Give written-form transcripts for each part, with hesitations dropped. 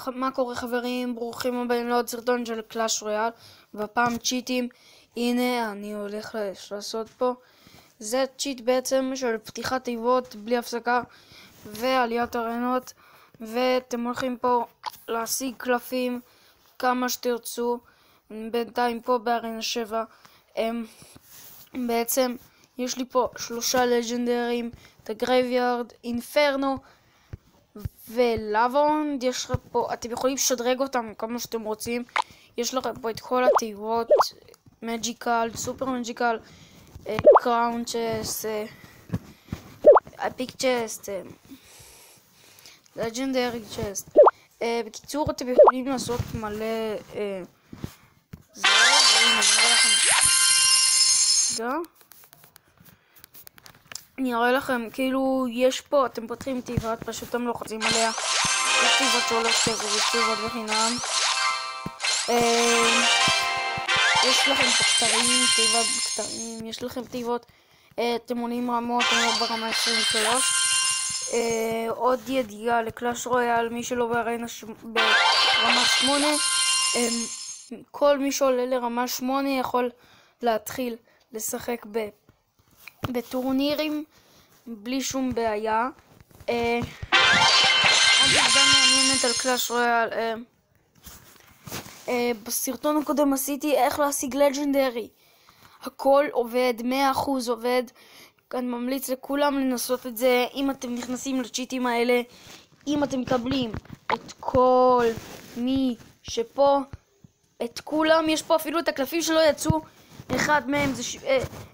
מה קורה חברים? ברוכים הבאים לעוד סרטון של קלאש רויאל, והפעם צ'יטים. הנה אני הולך לעשות פה. זה צ'יט בעצם של פתיחת תיבות בלי הפסקה ועליית ארנות, ואתם הולכים פה להשיג קלפים כמה שתרצו. בינתיים פה בארנה 7 בעצם יש לי פה 3 לג'נדרים, את הגרייביארד, אינפרנו ולאבונד. יש לך פה, אתם יכולים לשדרג אותם כמה שאתם רוצים. יש לכם פה את כל התיבות, מג'יקל, סופר מג'יקל, קראון צ'סט, אפיק צ'סט, לג'נדרי צ'סט. בקיצור, אתם יכולים לעשות מלא זה, אני אראה לכם, כאילו יש פה, אתם פותחים תיבת, פשוט אתם לוחצים עליה. יש תיבות שעולות כזה, יש תיבות בחינם. יש לכם פה קטרים, תיבות בקטרים, יש לכם תיבות, אתם עולים רמות, אתם לא ברמה 23. עוד ידיעה לקלאש רויאל, מי שלא ברמה 8, כל מי שעולה לרמה 8 יכול להתחיל לשחק בטורנירים בלי שום בעיה. עוד עובדה מעניינת על קלאש רויאל, בסרטון הקודם עשיתי איך להשיג לג'נדרי. הכל עובד, 100% עובד. אני ממליץ לכולם לנסות את זה. אם אתם נכנסים לצ'יטים האלה, אם אתם מקבלים את כל מי שפה, את כולם, יש פה אפילו את הקלפים שלא יצאו.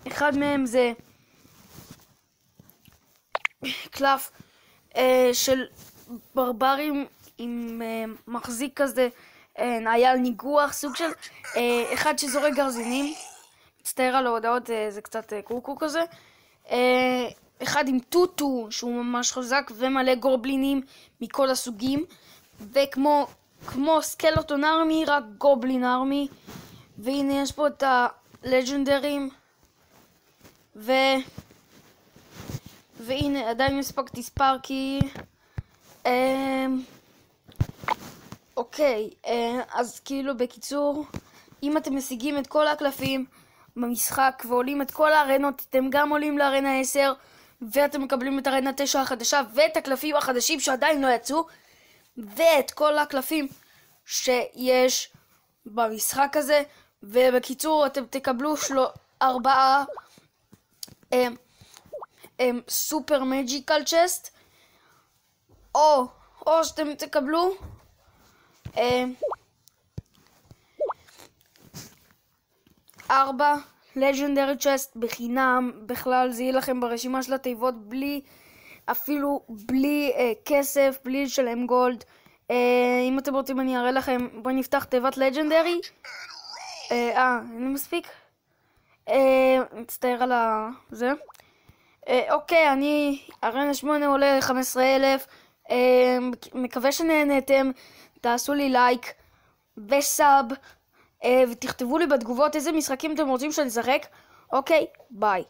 אחד מהם זה קלף של ברברים עם מחזיק כזה, היה ניגוח, סוג של אחד שזורק גרזינים. מצטער על ההודעות, זה קצת קוקו כזה. אחד עם טוטו שהוא ממש חזק, ומלא גובלינים מכל הסוגים, וכמו סקלטון ארמי, רק גובלין ארמי. והנה יש פה את הלג'נדרים, והנה עדיין הספקתי ספארקי. אוקיי, אז כאילו בקיצור, אם אתם משיגים את כל הקלפים במשחק ועולים את כל הארנות, אתם גם עולים לארנה 10, ואתם מקבלים את ארנה 9 החדשה ואת הקלפים החדשים שעדיין לא יצאו, ואת כל הקלפים שיש במשחק הזה. ובקיצור אתם תקבלו 4 סופר מג'יקל צ'סט, או שאתם תקבלו 4 לג'נדרי צ'סט בחינם. בכלל זה יהיה לכם ברשימה של התיבות אפילו בלי כסף, בלי לשלם גולד. אם אתם רוצים אני אראה לכם. בואו נפתח תיבת לג'נדרי. אין לי מספיק. מצטער על זה. אוקיי, ארנה 8 עולה 15,000. מקווה שנהנתם. תעשו לי לייק וסאב, ותכתבו לי בתגובות איזה משחקים אתם רוצים שאני אשחק. אוקיי, ביי.